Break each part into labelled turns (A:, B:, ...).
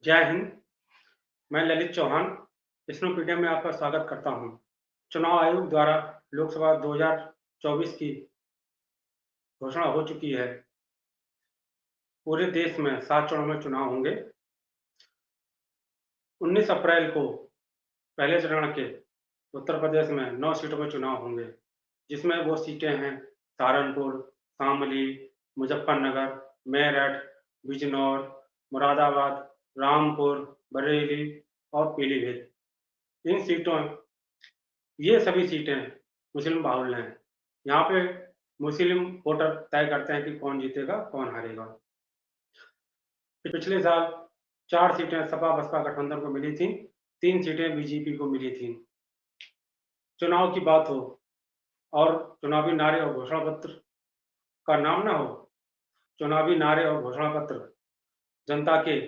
A: जय हिंद। मैं ललित चौहान स्नोपीडिया में आपका स्वागत करता हूं। चुनाव आयोग द्वारा लोकसभा 2024 की घोषणा हो चुकी है। पूरे देश में 7 चरणों में चुनाव होंगे। 19 अप्रैल को पहले चरण के उत्तर प्रदेश में 9 सीटों पर चुनाव होंगे, जिसमें वो सीटें हैं सहारनपुर, शामली, मुजफ्फरनगर, मेरठ, बिजनौर, मुरादाबाद, रामपुर, बरेली और पीलीभीत। इन सीटों ये सभी सीटें मुस्लिम बाहुल्य हैं। यहाँ पे मुस्लिम वोटर तय करते हैं कि कौन जीतेगा, कौन हारेगा। पिछले साल 4 सीटें सपा-बसपा गठबंधन को मिली थीं, 3 सीटें बीजेपी को मिली थीं। चुनाव की बात हो और चुनावी नारे और घोषणा पत्र का नाम ना हो, चुनावी नारे और घोषणा पत्र जनता के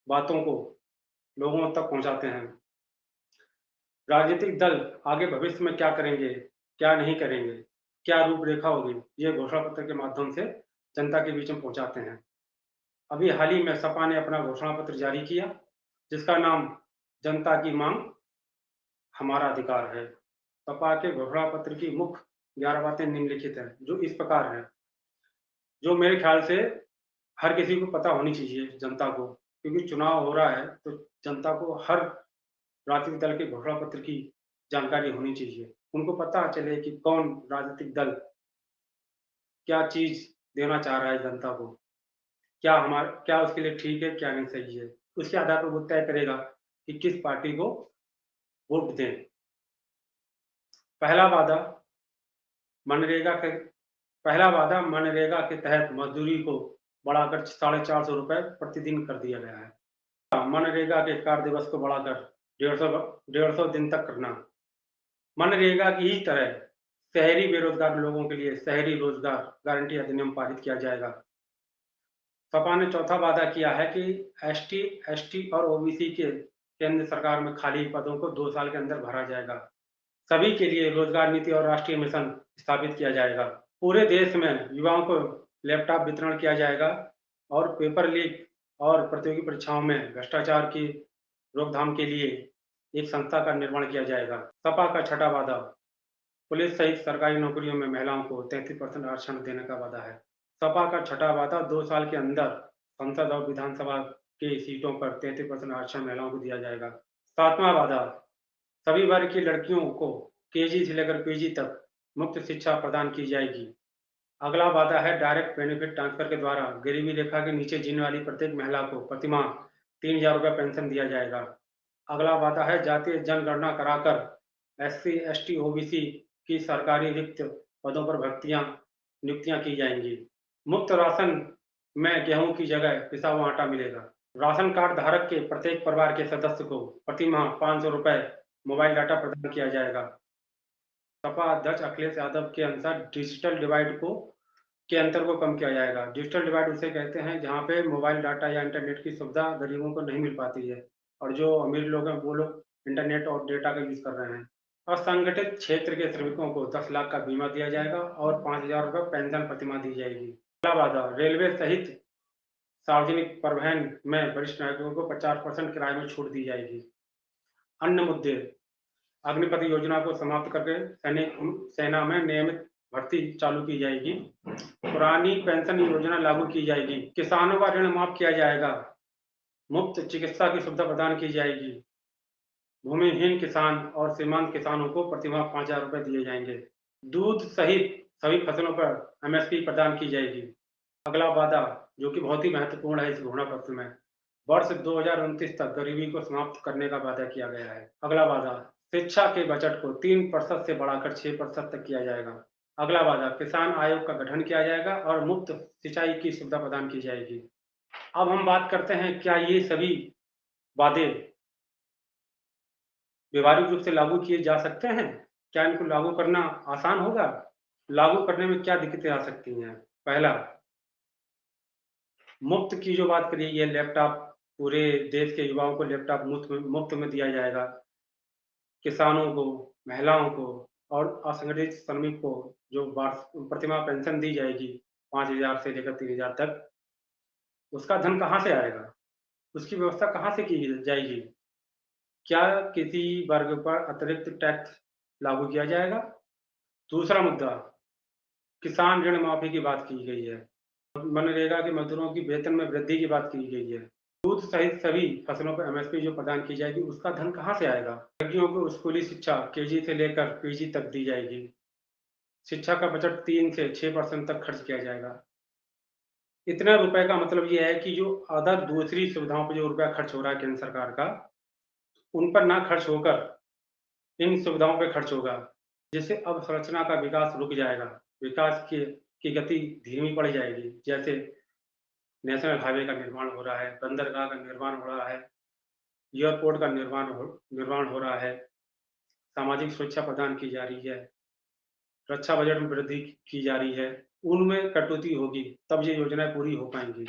A: बातों को लोगों तक पहुँचाते हैं। राजनीतिक दल आगे भविष्य में क्या करेंगे, क्या नहीं करेंगे, क्या रूपरेखा होगी, ये घोषणा पत्र के माध्यम से जनता के बीच में पहुँचाते हैं। अभी हाल ही में सपा ने अपना घोषणा पत्र जारी किया, जिसका नाम जनता की मांग हमारा अधिकार है। सपा के घोषणा पत्र की मुख्य 11 बातें निम्नलिखित हैं, जो इस प्रकार हैं, जो मेरे ख्याल से हर किसी को पता होनी चाहिए जनता को, क्योंकि चुनाव हो रहा है तो जनता को हर राजनीतिक दल के घोषणा पत्र की जानकारी होनी चाहिए। उनको पता चले कि कौन राजनीतिक दल क्या चीज़ देना चाह रहा है जनता को, क्या उसके लिए ठीक है, क्या नहीं सही है। उसके आधार पर वो तय करेगा कि किस पार्टी को वोट दें। पहला वादा मनरेगा के पहला वादा मनरेगा के तहत मजदूरी को बढ़ाकर 450 रुपए प्रतिदिन कर दिया गया है। मनरेगा के कार्य दिवस को बढ़ाकर 150 दिन तक करना। मनरेगा की ही तरह शहरी बेरोजगार लोगों के लिए शहरी रोजगार गारंटी अधिनियम पारित किया जाएगा। सपा ने चौथा वादा किया है कि एसटी, एसटी और ओबीसी के केंद्र सरकार में खाली पदों को 2 साल के अंदर भरा जाएगा। सभी के लिए रोजगार नीति और राष्ट्रीय मिशन स्थापित किया जाएगा। पूरे देश में युवाओं को लैपटॉप वितरण किया जाएगा और पेपर लीक और प्रतियोगी परीक्षाओं में भ्रष्टाचार की रोकथाम के लिए एक संस्था का निर्माण किया जाएगा। सपा का छठा वादा पुलिस सहित सरकारी नौकरियों में महिलाओं को 33% आरक्षण देने का वादा है। सपा का छठा वादा 2 साल के अंदर संसद और विधानसभा की सीटों पर 33% आरक्षण महिलाओं को दिया जाएगा। सातवां वादा सभी वर्ग की लड़कियों को केजी से लेकर पीजी तक मुफ्त शिक्षा प्रदान की जाएगी। अगला वादा है डायरेक्ट बेनिफिट ट्रांसफर के द्वारा गरीबी रेखा के नीचे जीने वाली प्रत्येक महिला को प्रतिमाह 3,000 रुपये पेंशन दिया जाएगा। अगला वादा है जातीय जनगणना कराकर एससी, एसटी, ओबीसी की सरकारी रिक्त पदों पर नियुक्तियां की जाएंगी। मुफ्त राशन में गेहूं की जगह पिसा हुआ आटा मिलेगा। राशन कार्ड धारक के प्रत्येक परिवार के सदस्य को प्रतिमाह 500 रुपये मोबाइल डाटा प्रदान किया जाएगा। सपा अध्यक्ष अखिलेश यादव के अनुसार डिजिटल डिवाइड के अंतर को कम किया जाएगा। डिजिटल डिवाइड उसे कहते हैं जहाँ पे मोबाइल डाटा या इंटरनेट की सुविधा गरीबों को नहीं मिल पाती है और जो अमीर लोग हैं वो लोग इंटरनेट और डेटा का यूज कर रहे हैं। असंगठित क्षेत्र के श्रमिकों को 10 लाख का बीमा दिया जाएगा और 5,000 रुपये पेंशन प्रतिमाह दी जाएगी। अगला वादा रेलवे सहित सार्वजनिक परिवहन में वरिष्ठ नागरिकों को 50% किराए में छूट दी जाएगी। अन्य मुद्दे अग्निपथ योजना को समाप्त करके सेना में नियमित भर्ती चालू की जाएगी। पुरानी पेंशन योजना लागू की जाएगी। किसानों का ऋण माफ किया जाएगा। मुफ्त चिकित्सा की सुविधा प्रदान की जाएगी। भूमिहीन किसान और सीमांत किसानों को प्रतिमाह 5,000 रुपये दिए जाएंगे। दूध सहित सभी फसलों पर एमएसपी प्रदान की जाएगी। अगला वादा जो कि बहुत ही महत्वपूर्ण है इस घोषणा पत्र में, वर्ष 2029 तक गरीबी को समाप्त करने का वादा किया गया है। अगला वादा शिक्षा के बजट को 3% से बढ़ाकर 6% तक किया जाएगा। अगला वादा किसान आयोग का गठन किया जाएगा और मुफ्त सिंचाई की सुविधा प्रदान की जाएगी। अब हम बात करते हैं क्या ये सभी वादे व्यवहारिक रूप से लागू किए जा सकते हैं? क्या इनको लागू करना आसान होगा? लागू करने में क्या दिक्कतें आ सकती हैं? पहला, मुफ्त की जो बात करी है लैपटॉप पूरे देश के युवाओं को लैपटॉप मुफ्त में दिया जाएगा। किसानों को, महिलाओं को और असंगठित श्रमिक को जो प्रतिमाह पेंशन दी जाएगी 5,000 से लेकर 3,000 तक, उसका धन कहाँ से आएगा? उसकी व्यवस्था कहाँ से की जाएगी? क्या किसी वर्ग पर अतिरिक्त टैक्स लागू किया जाएगा? दूसरा मुद्दा, किसान ऋण माफ़ी की बात की गई है। मनरेगा के मज़दूरों की वेतन में वृद्धि की बात की गई है। दूध सहित सभी फसलों पर एमएसपी जो प्रदान की जाएगी, उसका धन कहाँ से आएगा? लड़कियों को स्कूली शिक्षा केजी से लेकर पीजी तक दी जाएगी। शिक्षा का बजट 3 से 6% तक खर्च किया जाएगा। इतना रुपए का मतलब ये है कि जो अदर दूसरी सुविधाओं पे जो रुपया खर्च हो रहा है केंद्र सरकार का, उन पर ना खर्च होकर इन सुविधाओं पे खर्च होगा, जिससे अवसंरचना का विकास रुक जाएगा। विकास की गति धीमी पड़ जाएगी। जैसे नेशनल हाईवे का निर्माण हो रहा है, बंदरगाह का निर्माण हो रहा है, एयरपोर्ट का निर्माण हो रहा है, सामाजिक सुरक्षा प्रदान की जा रही है, रक्षा बजट में वृद्धि की जा रही है। उनमें कटौती होगी, तब ये योजनाएँ पूरी हो पाएँगी।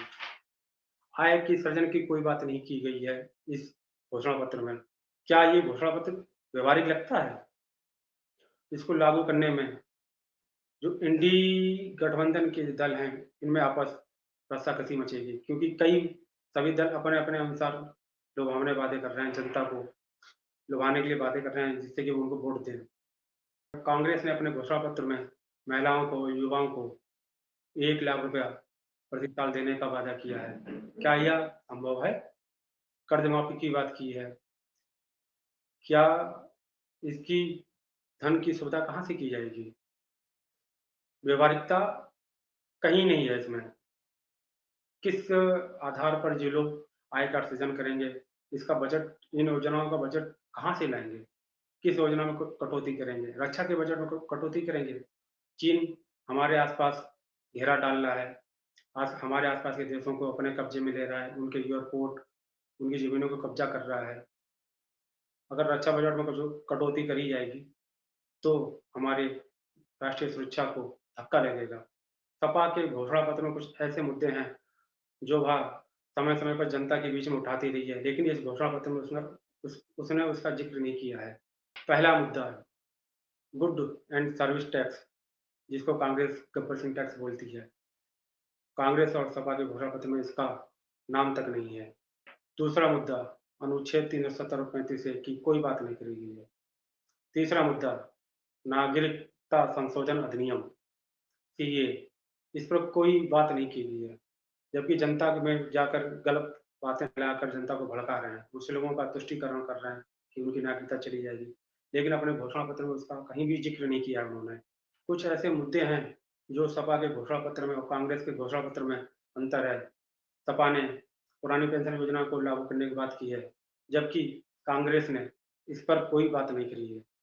A: आय की सृजन की कोई बात नहीं की गई है इस घोषणा पत्र में। क्या ये घोषणा पत्र व्यावहारिक लगता है? इसको लागू करने में जो इंडी गठबंधन के दल हैं, इनमें आपस रस्साकसी मचेगी, क्योंकि कई सभी दल अपने-अपने अनुसार लुभावने वादे कर रहे हैं, जनता को लुभाने के लिए वादे कर रहे हैं, जिससे कि वो उनको वोट दें। कांग्रेस ने अपने घोषणा पत्र में महिलाओं को, युवाओं को 1 लाख रुपया प्रति साल देने का वादा किया है। क्या यह संभव है? कर्ज माफी की बात की है। क्या इसकी धन की सुविधा कहाँ से की जाएगी? व्यावहारिकता कहीं नहीं है इसमें। किस आधार पर ये लोग आय का सृजन करेंगे? इसका बजट, इन योजनाओं का बजट कहाँ से लाएँगे? किस योजना में क कटौती करेंगे? रक्षा के बजट में क कटौती करेंगे? चीन हमारे आस-पास घेरा डाल रहा है। आज हमारे आस-पास के देशों को अपने कब्ज़े में ले रहा है, उनके एयरपोर्ट, उनकी ज़मीनों को कब्ज़ा कर रहा है। अगर रक्षा बजट में कजो कटौती करी जाएगी, तो हमारी राष्ट्रीय सुरक्षा को धक्का लगेगा। सपा के घोषणा पत्र में कुछ ऐसे मुद्दे हैं, जो वह समय-समय पर जनता के बीच में उठाती रही है, लेकिन इस घोषणा पत्र में उसने उसका ज़िक्र नहीं किया है। पहला मुद्दा, गुड एंड सर्विस टैक्स, जिसको कांग्रेस गब्बर सिंह टैक्स बोलती है। कांग्रेस और सपा के घोषणा पत्र में इसका नाम तक नहीं है। दूसरा मुद्दा, अनुच्छेद 370 और 35 ए की कोई बात नहीं करी गई है। तीसरा मुद्दा, नागरिकता संशोधन अधिनियम सीएए, इस पर कोई बात नहीं की गई है। जबकि जनता में जाकर गलत बातें फैलाकर जनता को भड़का रहे हैं। कुछ लोगों का तुष्टीकरण कर रहे हैं कि उनकी नागरिकता चली जाएगी। लेकिन अपने घोषणा पत्र में उसका कहीं भी ज़िक्र नहीं किया उन्होंने। कुछ ऐसे मुद्दे हैं जो सपा के घोषणा पत्र में और कांग्रेस के घोषणा पत्र में अंतर है। सपा ने पुरानी पेंशन योजना को लागू करने की बात की है, जबकि कांग्रेस ने इस पर कोई बात नहीं करी है।